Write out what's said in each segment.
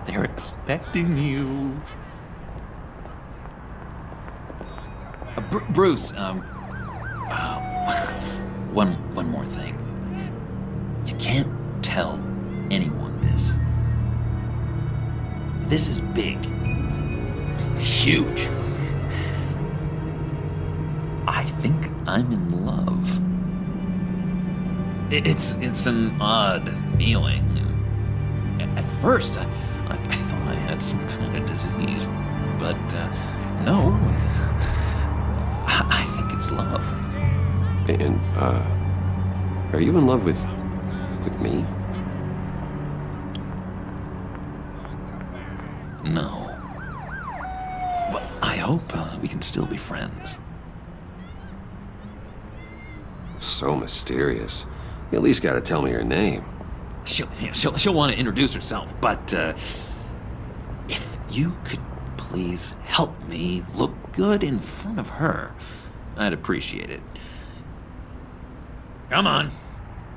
They're expecting you. Bruce, one more thing. You can't tell anyone this. This is big. Huge. I think I'm in love. It's an odd feeling. At first, I thought I had some kind of disease, but no. I think it's love. And, are you in love with me? No. But I hope we can still be friends. So mysterious. You at least gotta tell me your name. She'll want to introduce herself, but if you could please help me look good in front of her, I'd appreciate it. Come on.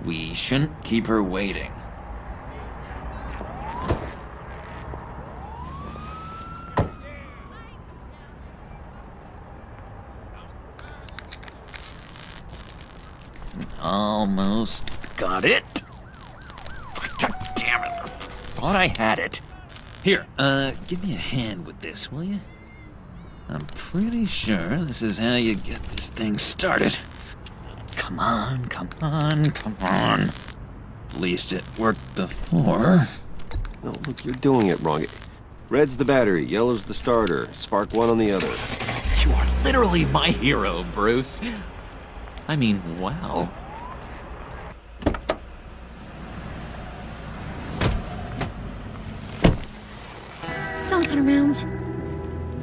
We shouldn't keep her waiting. Almost got it. Damn it. Thought I had it. Here, give me a hand with this, will you? I'm pretty sure this is how you get this thing started. Come on, come on, come on. At least it worked before. No, look, you're doing it wrong. Red's the battery, yellow's the starter, spark one on the other. You are literally my hero, Bruce. I mean, wow. Don't turn around.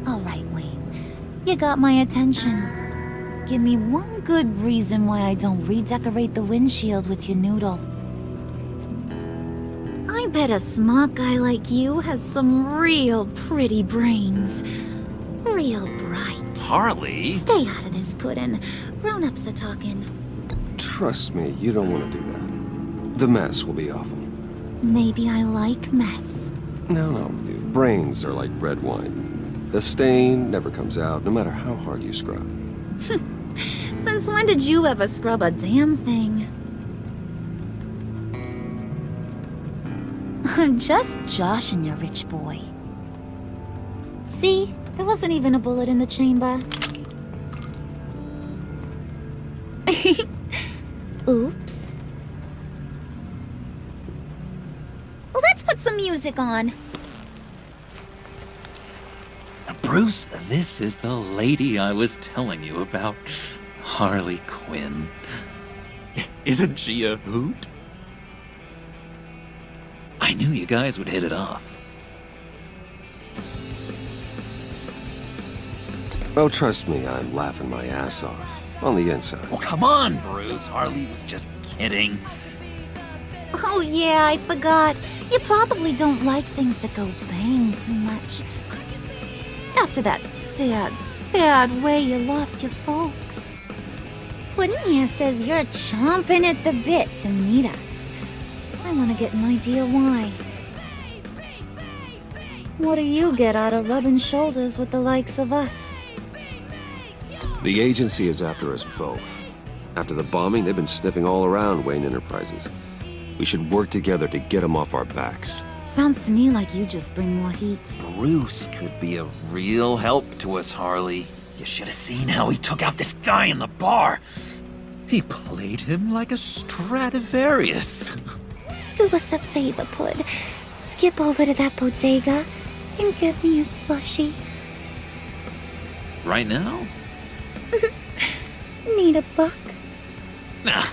All right, Wayne. You got my attention. Give me one good reason why I don't redecorate the windshield with your noodle. I bet a smart guy like you has some real pretty brains. Real bright. Harley? Stay out of this, Puddin'. Grown-ups are talking. Trust me, you don't want to do that. The mess will be awful. Maybe I like mess. No, brains are like red wine. The stain never comes out, no matter how hard you scrub. Since when did you ever scrub a damn thing? I'm just joshing you, rich boy. See? There wasn't even a bullet in the chamber. Oops. Let's put some music on. Bruce, this is the lady I was telling you about. Harley Quinn. Isn't she a hoot? I knew you guys would hit it off. Oh, trust me, I'm laughing my ass off. On the inside. Well, come on, Bruce. Harley was just kidding. Oh yeah, I forgot. You probably don't like things that go bang too much. After that sad way you lost your folks. Puddin' here says you're chomping at the bit to meet us. I want to get an idea why. What do you get out of rubbing shoulders with the likes of us? The agency is after us both. After the bombing, they've been sniffing all around Wayne Enterprises. We should work together to get them off our backs. Sounds to me like you just bring more heat. Bruce could be a real help to us, Harley. You should have seen how he took out this guy in the bar. He played him like a Stradivarius. Do us a favor, Pud. Skip over to that bodega and get me a slushie. Right now? Need a buck? Nah,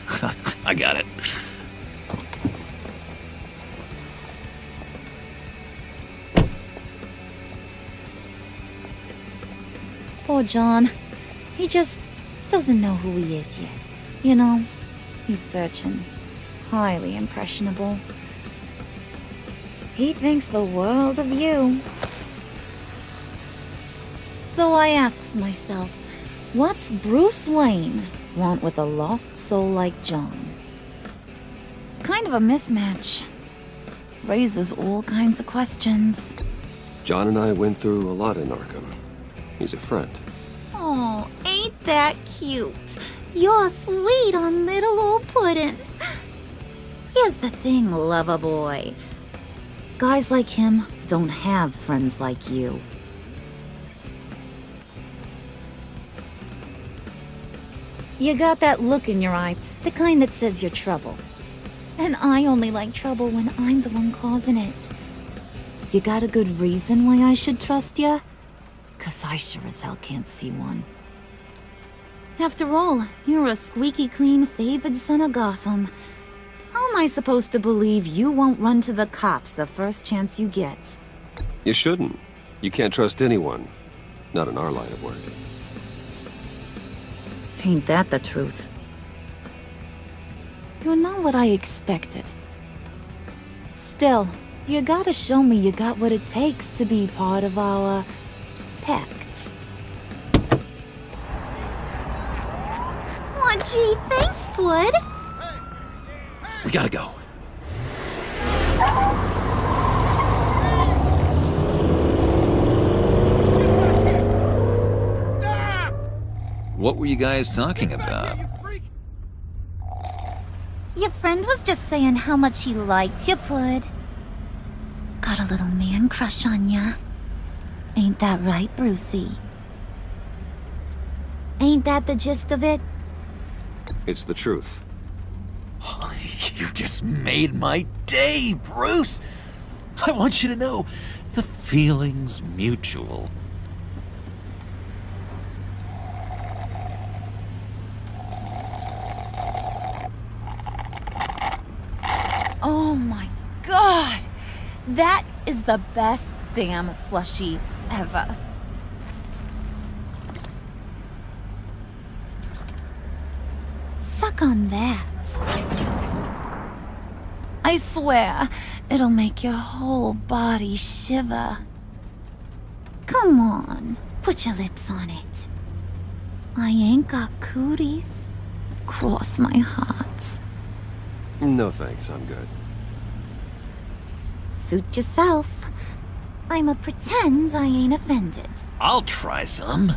I got it. Poor John. He just doesn't know who he is yet. You know, he's searching. Highly impressionable. He thinks the world of you. So I asks myself, what's Bruce Wayne want with a lost soul like John? It's kind of a mismatch. raises all kinds of questions. John and I went through a lot in Arkham. He's a friend. Oh, ain't that cute? You're sweet on little old puddin'. Here's the thing, lover boy. Guys like him don't have friends like you. You got that look in your eye, the kind that says you're trouble. And I only like trouble when I'm the one causing it. You got a good reason why I should trust you? 'Cause I sure as hell can't see one. After all, you're a squeaky clean favored son of Gotham. How am I supposed to believe you won't run to the cops the first chance you get? You shouldn't. You can't trust anyone. Not in our line of work. Ain't that the truth? You're not what I expected. Still, you gotta show me you got what it takes to be part of our pact. Aw, gee, thanks, bud. We gotta go. What were you guys talking about? Your friend was just saying how much he liked you, Pud. Got a little man crush on ya. Ain't that right, Brucey? Ain't that the gist of it? It's the truth. You just made my day, Bruce! I want you to know, the feeling's mutual. Oh my god! That is the best damn slushie ever. Suck on that. I swear, it'll make your whole body shiver. Come on, put your lips on it. I ain't got cooties. Cross my heart. No thanks, I'm good. Suit yourself. I'ma pretend I ain't offended. I'll try some.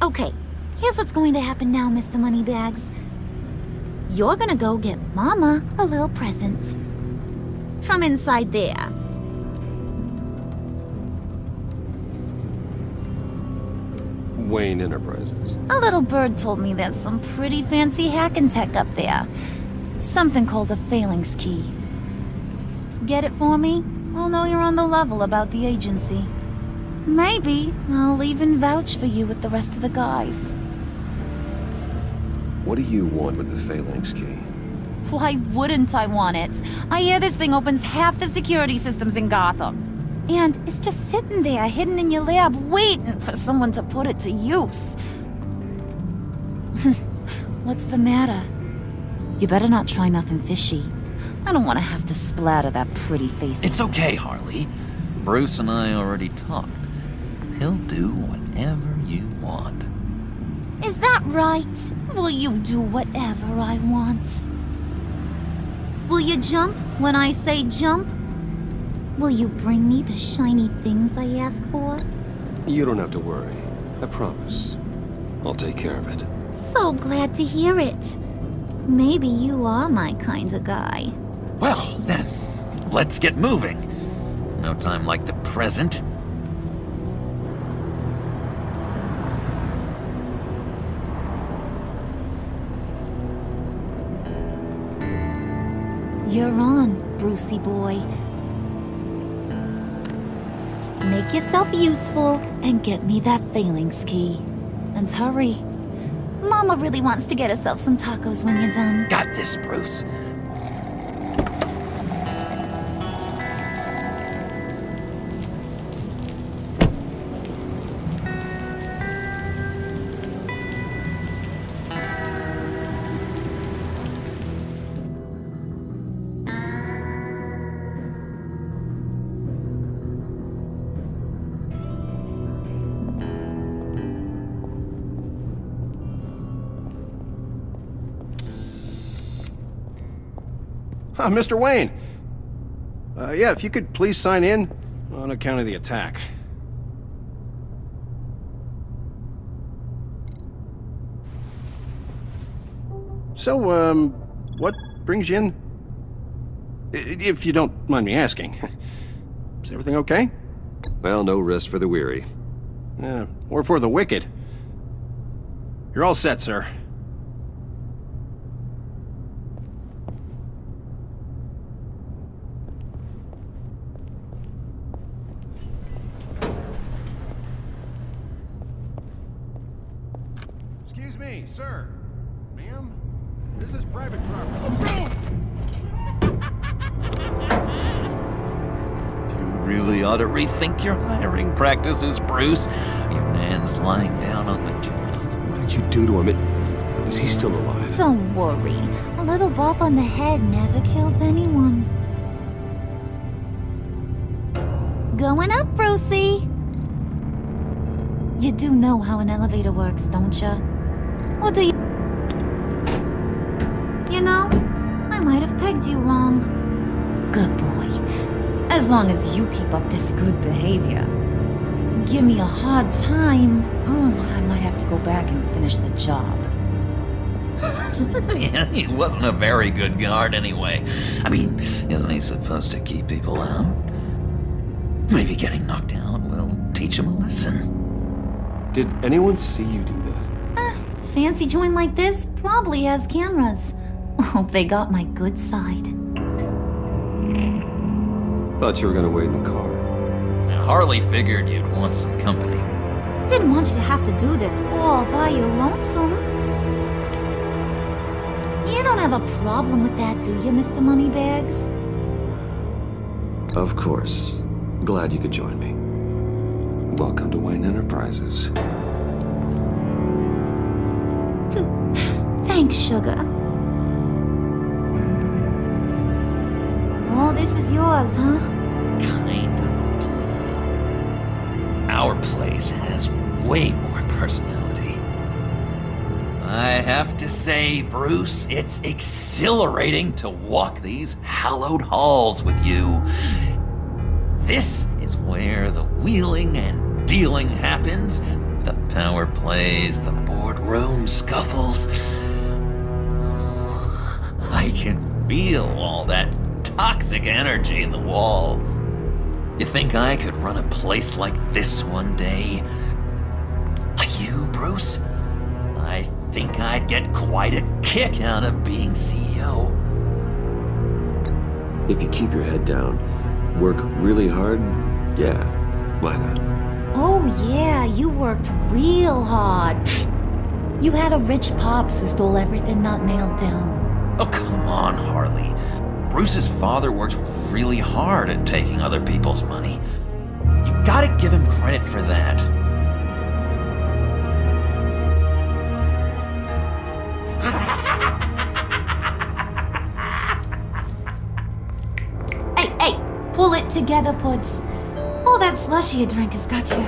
Okay, here's what's going to happen now, Mr. Moneybags. You're gonna go get Mama a little present. From inside there. Wayne Enterprises. A little bird told me there's some pretty fancy hacking tech up there. Something called a phalanx key. Get it for me? I'll know you're on the level about the agency. Maybe I'll even vouch for you with the rest of the guys. What do you want with the phalanx key? Why wouldn't I want it? I hear this thing opens half the security systems in Gotham. And it's just sitting there, hidden in your lab, waiting for someone to put it to use. What's the matter? You better not try nothing fishy. I don't want to have to splatter that pretty face. It's okay, Harley. Bruce and I already talked. He'll do whatever you want. Is that right? Will you do whatever I want? Will you jump when I say jump? Will you bring me the shiny things I ask for? You don't have to worry. I promise. I'll take care of it. So glad to hear it. Maybe you are my kind of guy. Well, then, let's get moving. No time like the present. You're on, Brucey boy. Make yourself useful and get me that phalanx key. And hurry. Mama really wants to get herself some tacos when you're done. Got this, Bruce. Mr. Wayne. Yeah, if you could please sign in on account of the attack. So, what brings you in? If you don't mind me asking. Is everything okay? Well, no rest for the weary. Or for the wicked. You're all set, sir. Excuse me, sir. Ma'am? This is private property. You really ought to rethink your hiring practices, Bruce. Your man's lying down on the job. What did you do to him? Is he still alive? Don't worry. A little bump on the head never killed anyone. Going up, Brucey. You do know how an elevator works, don't you? Or do you? You know, I might have pegged you wrong. Good boy. As long as you keep up this good behavior. Give me a hard time, I might have to go back and finish the job. Yeah, he wasn't a very good guard anyway. I mean, isn't he supposed to keep people out? Maybe getting knocked out will teach him a lesson. Did anyone see you do that? Fancy joint like this probably has cameras. Hope they got my good side. Thought you were gonna wait in the car. Harley figured you'd want some company. Didn't want you to have to do this all by your lonesome. You don't have a problem with that, do you, Mr. Moneybags? Of course. Glad you could join me. Welcome to Wayne Enterprises. Thanks, sugar. All this is yours, huh? Kinda blue. Our place has way more personality. I have to say, Bruce, it's exhilarating to walk these hallowed halls with you. This is where the wheeling and dealing happens. The power plays, the boardroom scuffles. I can feel all that toxic energy in the walls. You think I could run a place like this one day? Like you, Bruce? I think I'd get quite a kick out of being CEO. If you keep your head down, work really hard, yeah, why not? Oh yeah, you worked real hard. You had a rich pops who stole everything not nailed down. Oh, come on, Harley. Bruce's father worked really hard at taking other people's money. You gotta give him credit for that. Hey, pull it together, Puds. All that slushy you drink has got you.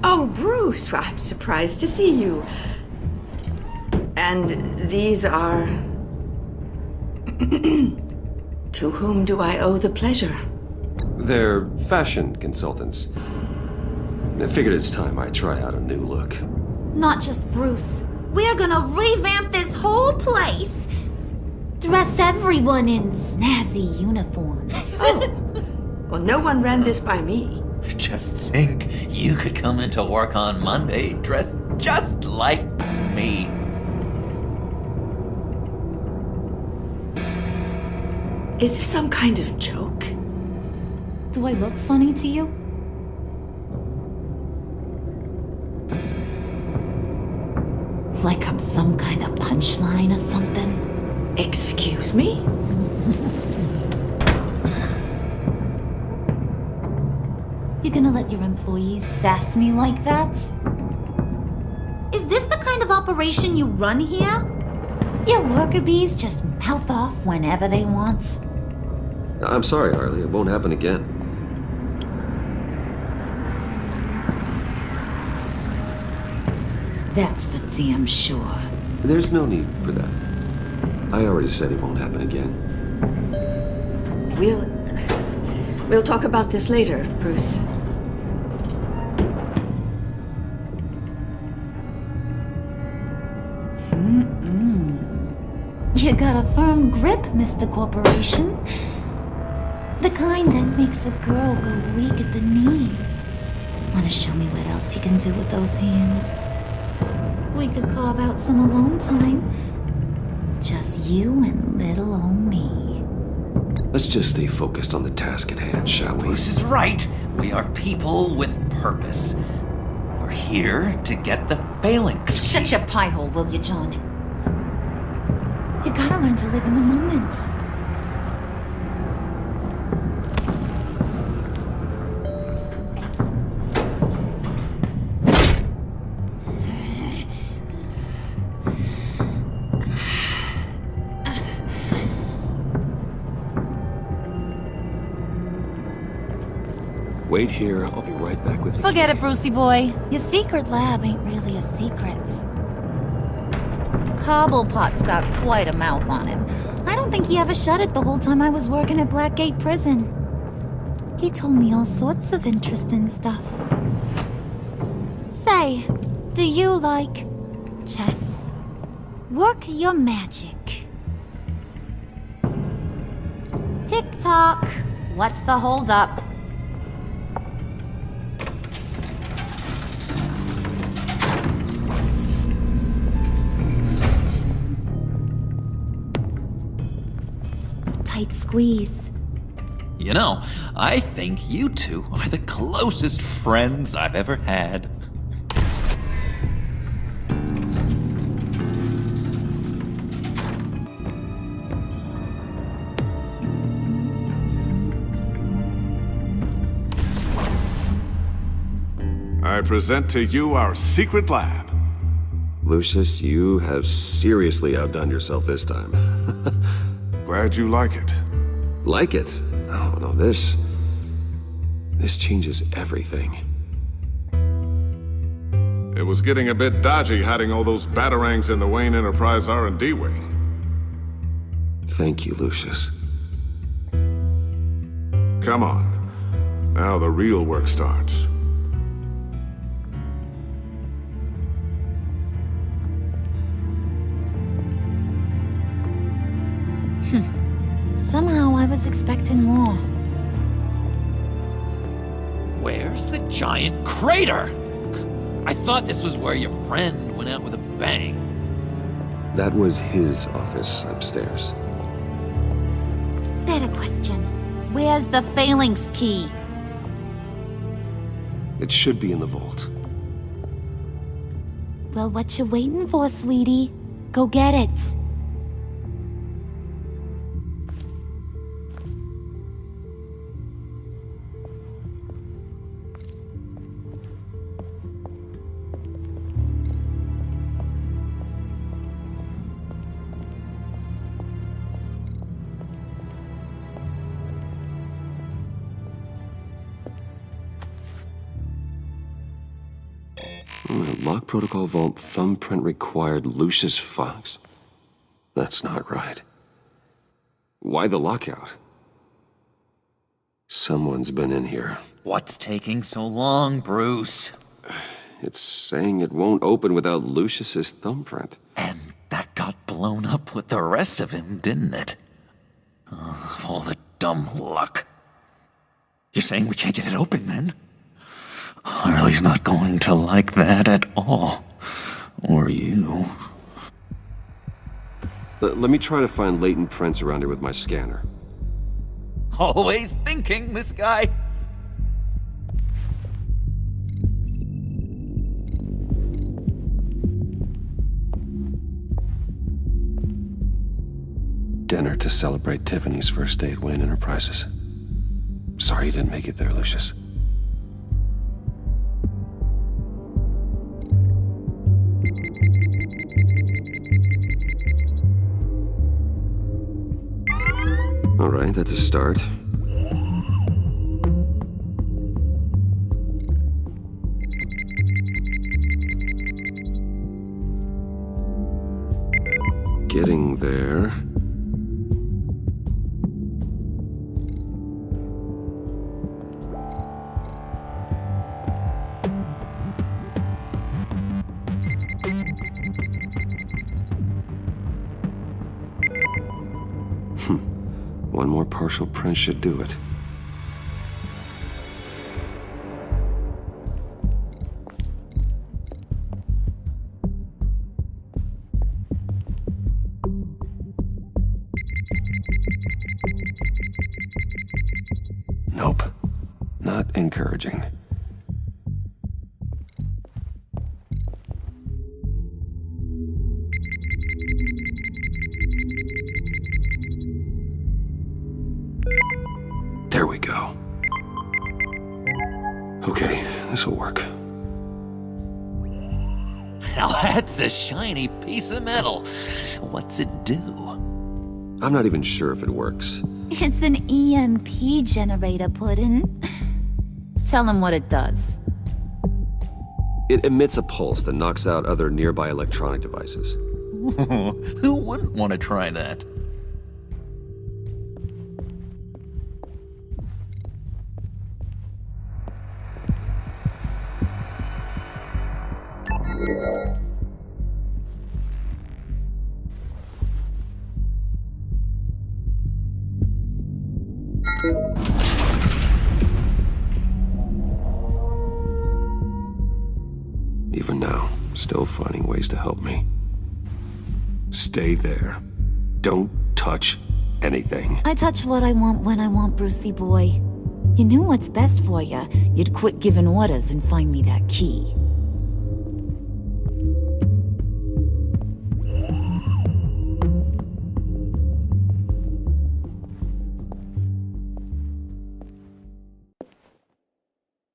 Oh, Bruce, I'm surprised to see you. And these are... To whom do I owe the pleasure? They're fashion consultants. I figured it's time I try out a new look. Not just Bruce. We're gonna revamp this whole place. Dress everyone in snazzy uniforms. Oh, well, no one ran this by me. Just think, you could come into work on Monday dressed just like me. Is this some kind of joke? Do I look funny to you? Like I'm some kind of punchline or something? Excuse me? You gonna let your employees sass me like that? Is this the kind of operation you run here? Your worker bees just mouth off whenever they want. I'm sorry, Harley. It won't happen again. That's for damn sure. There's no need for that. I already said it won't happen again. We'll talk about this later, Bruce. You got a firm grip, Mr. Corporation. The kind that makes a girl go weak at the knees. Wanna show me what else you can do with those hands? We could carve out some alone time. Just you and little old me. Let's just stay focused on the task at hand, shall we? Bruce is right. We are people with purpose. We're here to get the phalanx. Shut your pie hole, will you, John? You gotta learn to live in the moment. Wait here. I'll be right back with you. Forget it, Brucey boy. Your secret lab ain't really a secret. Cobblepot's got quite a mouth on him. I don't think he ever shut it the whole time I was working at Blackgate Prison. He told me all sorts of interesting stuff. Say, do you like chess? Work your magic. Tick-tock. What's the holdup? Tight squeeze. You know, I think you two are the closest friends I've ever had. I present to you our secret lab. Lucius, you have seriously outdone yourself this time. Glad you like it. Like it? Oh, no, this changes everything. It was getting a bit dodgy hiding all those batarangs in the Wayne Enterprise R&D wing. Thank you, Lucius. Come on. Now the real work starts. Somehow I was expecting more. Where's the giant crater? I thought this was where your friend went out with a bang. That was his office upstairs. Better question. Where's the phalanx key? It should be in the vault. Well, what you waiting for, sweetie? Go get it. Lock protocol vault thumbprint required Lucius Fox. That's not right. Why the lockout? Someone's been in here. What's taking so long, Bruce? It's saying it won't open without Lucius's thumbprint. And that got blown up with the rest of him, didn't it? All the dumb luck. You're saying we can't get it open, then? Harley's not going to like that at all. Or you. Let me try to find latent prints around here with my scanner. Always thinking, this guy. Dinner to celebrate Tiffany's first day at Wayne Enterprises. Sorry you didn't make it there, Lucius. All right, that's a start. getting there. One more partial print should do it. Nope. Not encouraging. There we go. Okay, this'll work. Now that's a shiny piece of metal. What's it do? I'm not even sure if it works. It's an EMP generator, Puddin'. Tell him what it does. It emits a pulse that knocks out other nearby electronic devices. Who wouldn't want to try that? Even now, still finding ways to help me. Stay there. Don't touch anything. I touch what I want when I want, Brucey boy. You knew what's best for you. You'd quit giving orders and find me that key.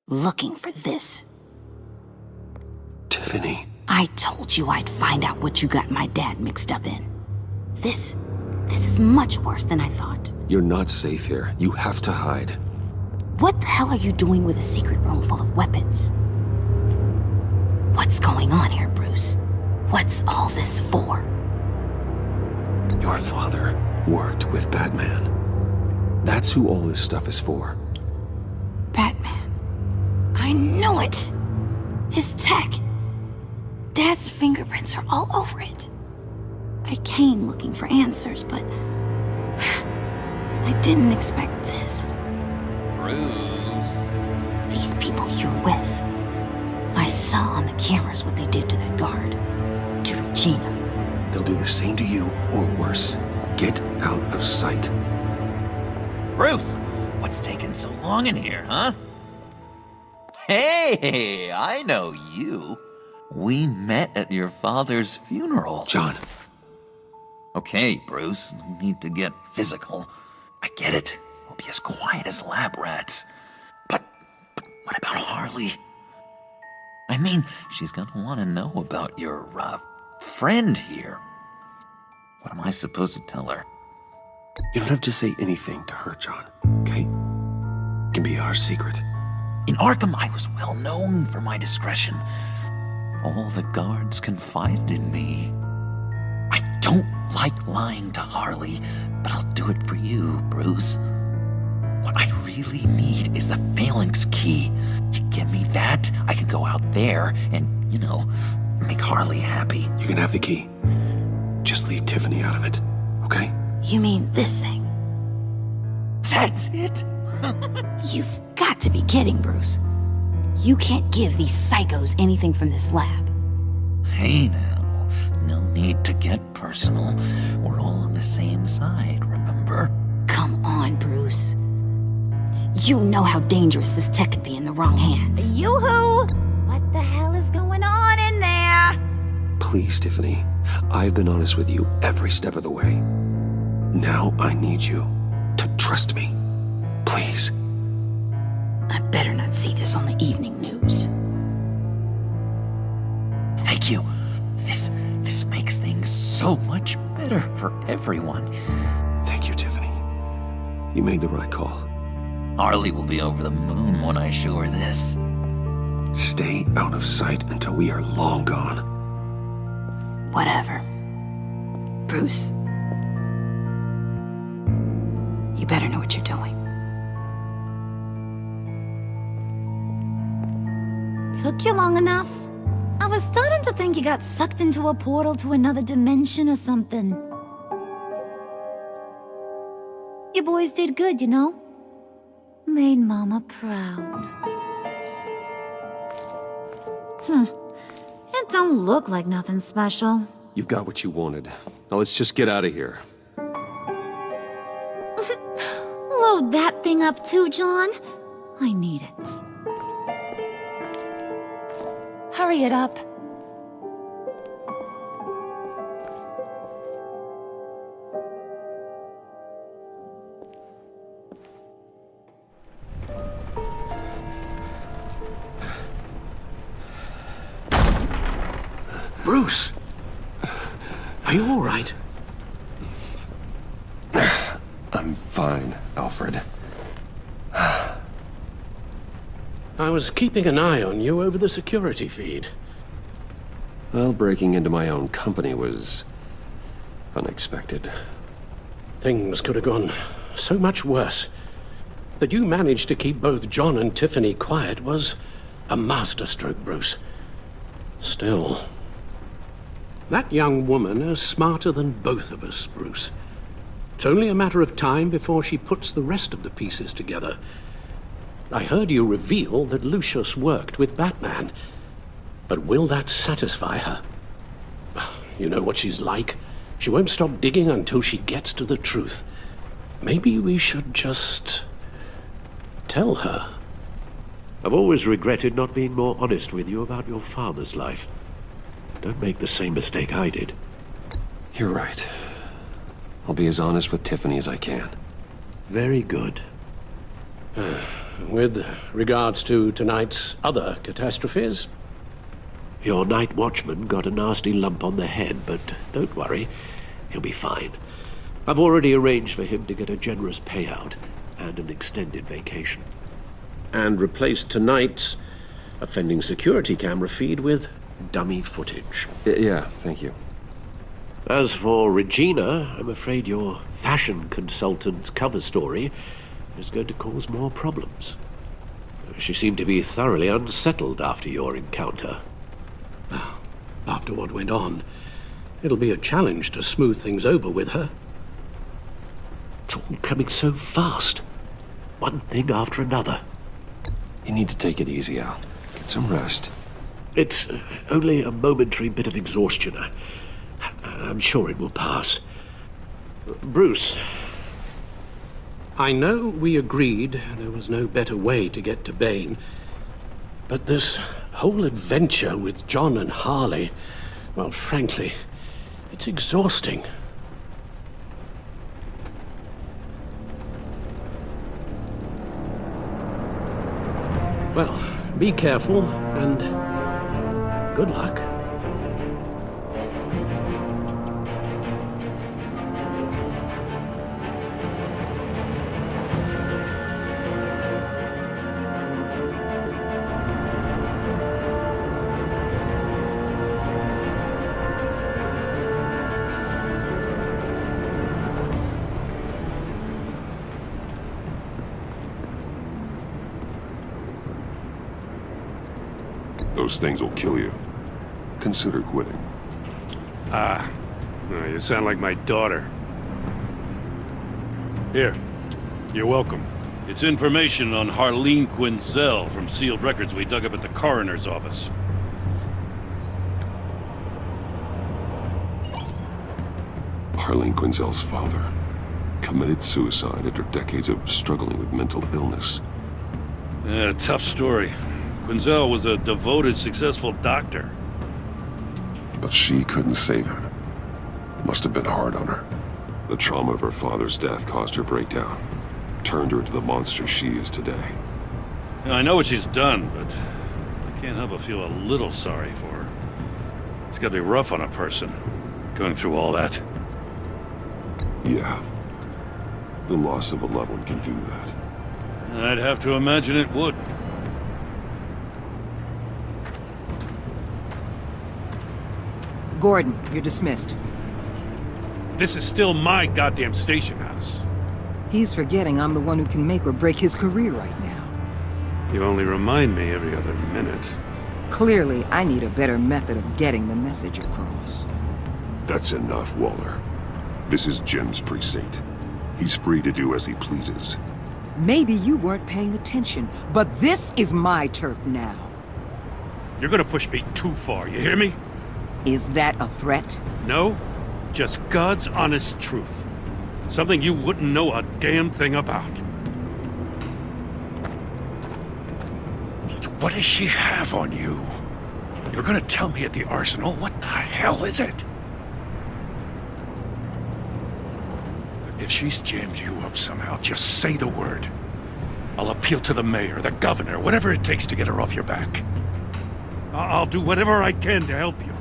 Looking for this. Tiffany. I told you I'd find out what you got my dad mixed up in. This is much worse than I thought. You're not safe here. You have to hide. What the hell are you doing with a secret room full of weapons? What's going on here, Bruce? What's all this for? Your father worked with Batman. That's who all this stuff is for. Batman. I knew it! His tech. Dad's fingerprints are all over it. I came looking for answers, but I didn't expect this. Bruce. These people you're with. I saw on the cameras what they did to that guard. To Regina. They'll do the same to you, or worse. Get out of sight. Bruce, what's taking so long in here, huh? Hey, I know you. We met at your father's funeral. John. Okay, Bruce, no need to get physical. I get it. We'll be as quiet as lab rats. But what about Harley? I mean, she's gonna want to know about your, friend here. What am I supposed to tell her? You don't have to say anything to her, John, okay? It can be our secret. In Arkham, I was well known for my discretion. All the guards confided in me. I don't like lying to Harley, but I'll do it for you, Bruce. What I really need is the phalanx key. You give me that, I can go out there and, make Harley happy. You can have the key. Just leave Tiffany out of it, okay? You mean this thing? That's it? You've got to be kidding, Bruce. You can't give these psychos anything from this lab. Hey now, no need to get personal. We're all on the same side, remember? Come on, Bruce. You know how dangerous this tech could be in the wrong hands. Yoo-hoo! What the hell is going on in there? Please, Tiffany. I've been honest with you every step of the way. Now I need you to trust me. Please. I better not see this on the evening news. Thank you. This makes things so much better for everyone. Thank you, Tiffany. You made the right call. Harley will be over the moon when I show her this. Stay out of sight until we are long gone. Whatever. Bruce. You better know what you're doing. Took you long enough? I was starting to think you got sucked into a portal to another dimension or something. You boys did good, you know? Made Mama proud. It don't look like nothing special. You've got what you wanted. Now let's just get out of here. Load that thing up too, John. I need it. Hurry it up. Bruce! Are you all right? I'm fine, Alfred. I was keeping an eye on you over the security feed. Well, breaking into my own company was unexpected. Things could have gone so much worse. That you managed to keep both John and Tiffany quiet was a masterstroke, Bruce. Still, that young woman is smarter than both of us, Bruce. It's only a matter of time before she puts the rest of the pieces together. I heard you reveal that Lucius worked with Batman. But will that satisfy her? You know what she's like. She won't stop digging until she gets to the truth. Maybe we should just tell her. I've always regretted not being more honest with you about your father's life. Don't make the same mistake I did. You're right. I'll be as honest with Tiffany as I can. Very good. With regards to tonight's other catastrophes? Your night watchman got a nasty lump on the head, but don't worry, he'll be fine. I've already arranged for him to get a generous payout and an extended vacation. And replaced tonight's offending security camera feed with dummy footage. Yeah, thank you. As for Regina, I'm afraid your fashion consultant's cover story is going to cause more problems. She seemed to be thoroughly unsettled after your encounter. Well, after what went on, it'll be a challenge to smooth things over with her. It's all coming so fast. One thing after another. You need to take it easy, Al. Get some rest. It's only a momentary bit of exhaustion. I'm sure it will pass. Bruce. I know we agreed there was no better way to get to Bane, but this whole adventure with John and Harley, well, frankly, it's exhausting. Well, be careful, and good luck. Those things will kill you. Consider quitting. You sound like my daughter. Here, you're welcome. It's information on Harleen Quinzel from sealed records we dug up at the coroner's office. Harleen Quinzel's father committed suicide after decades of struggling with mental illness. Yeah, tough story. Quinzel was a devoted, successful doctor. But she couldn't save him. Must have been hard on her. The trauma of her father's death caused her breakdown. Turned her into the monster she is today. Yeah, I know what she's done, but I can't help but feel a little sorry for her. It's gotta be rough on a person, going through all that. Yeah. The loss of a loved one can do that. I'd have to imagine it would. Gordon, you're dismissed. This is still my goddamn station house. He's forgetting I'm the one who can make or break his career right now. You only remind me every other minute. Clearly, I need a better method of getting the message across. That's enough, Waller. This is Jim's precinct. He's free to do as he pleases. Maybe you weren't paying attention, but this is my turf now. You're gonna push me too far, you hear me? Is that a threat? No, just God's honest truth. Something you wouldn't know a damn thing about. What does she have on you? You're gonna tell me at the arsenal? What the hell is it? If she's jammed you up somehow, just say the word. I'll appeal to the mayor, the governor, whatever it takes to get her off your back. I'll do whatever I can to help you.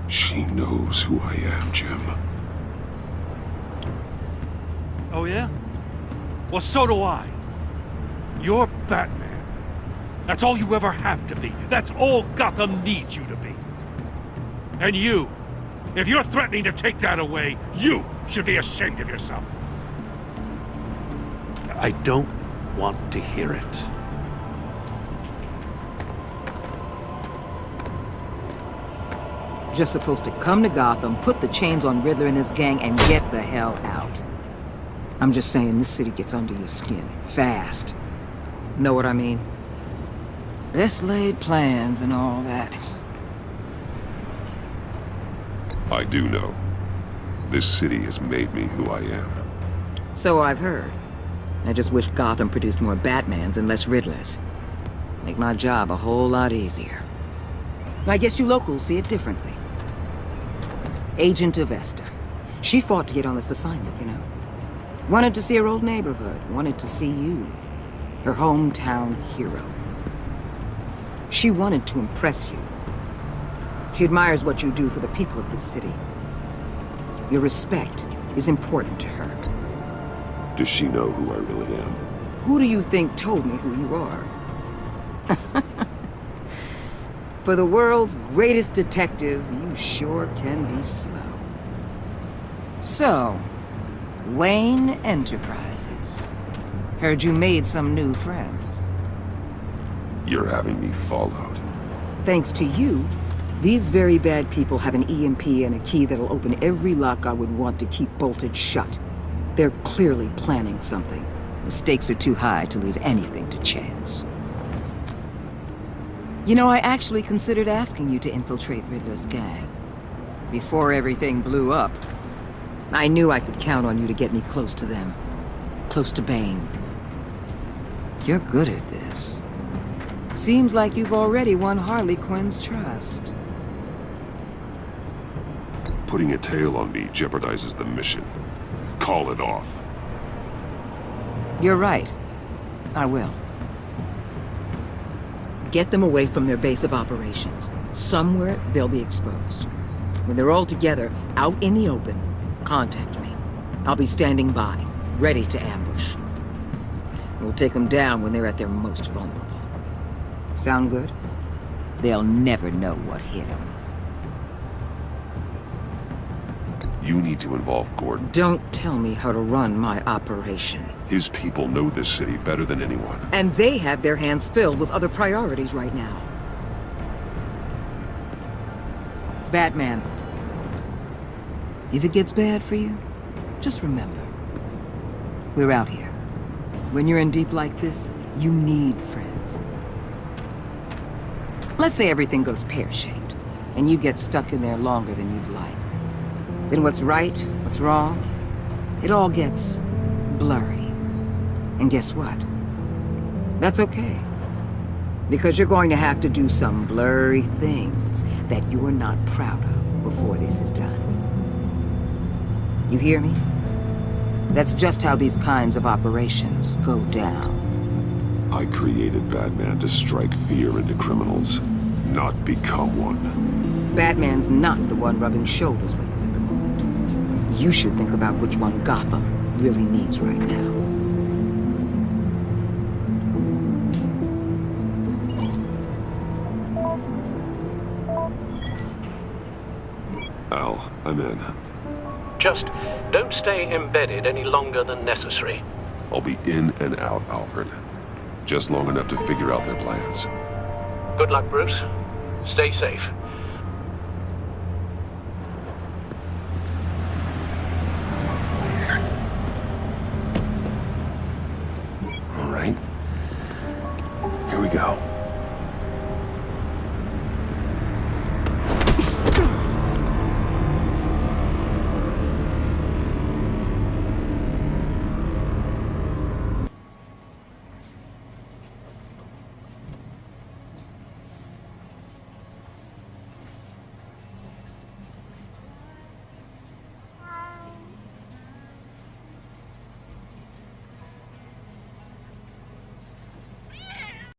She knows who I am, Jim. Oh yeah? Well, so do I. You're Batman. That's all you ever have to be. That's all Gotham needs you to be. And you, if you're threatening to take that away, you should be ashamed of yourself. I don't want to hear it. Just supposed to come to Gotham, put the chains on Riddler and his gang, and get the hell out. I'm just saying, this city gets under your skin. Fast. Know what I mean? Best laid plans and all that. I do know. This city has made me who I am. So I've heard. I just wish Gotham produced more Batmans and less Riddlers. Make my job a whole lot easier. I guess you locals see it differently. Agent Avesta. She fought to get on this assignment, you know? Wanted to see her old neighborhood. Wanted to see you. Her hometown hero. She wanted to impress you. She admires what you do for the people of this city. Your respect is important to her. Does she know who I really am? Who do you think told me who you are? For the world's greatest detective, you sure can be slow. So, Wayne Enterprises. Heard you made some new friends. You're having me followed. Thanks to you, these very bad people have an EMP and a key that'll open every lock I would want to keep bolted shut. They're clearly planning something. The stakes are too high to leave anything to chance. You know, I actually considered asking you to infiltrate Riddler's gang. Before everything blew up, I knew I could count on you to get me close to them. Close to Bane. You're good at this. Seems like you've already won Harley Quinn's trust. Putting a tail on me jeopardizes the mission. Call it off. You're right. I will. Get them away from their base of operations. Somewhere they'll be exposed. When they're all together, out in the open, contact me. I'll be standing by, ready to ambush. We'll take them down when they're at their most vulnerable. Sound good? They'll never know what hit them. You need to involve Gordon. Don't tell me how to run my operation. His people know this city better than anyone. And they have their hands filled with other priorities right now. Batman. If it gets bad for you, just remember. We're out here. When you're in deep like this, you need friends. Let's say everything goes pear-shaped, and you get stuck in there longer than you'd like. Then what's right, what's wrong, it all gets blurry. And guess what? That's okay. Because you're going to have to do some blurry things that you're not proud of before this is done. You hear me? That's just how these kinds of operations go down. I created Batman to strike fear into criminals, not become one. Batman's not the one rubbing shoulders with them at the moment. You should think about which one Gotham really needs right now. Al, I'm in. Just don't stay embedded any longer than necessary. I'll be in and out, Alfred. Just long enough to figure out their plans. Good luck, Bruce. Stay safe.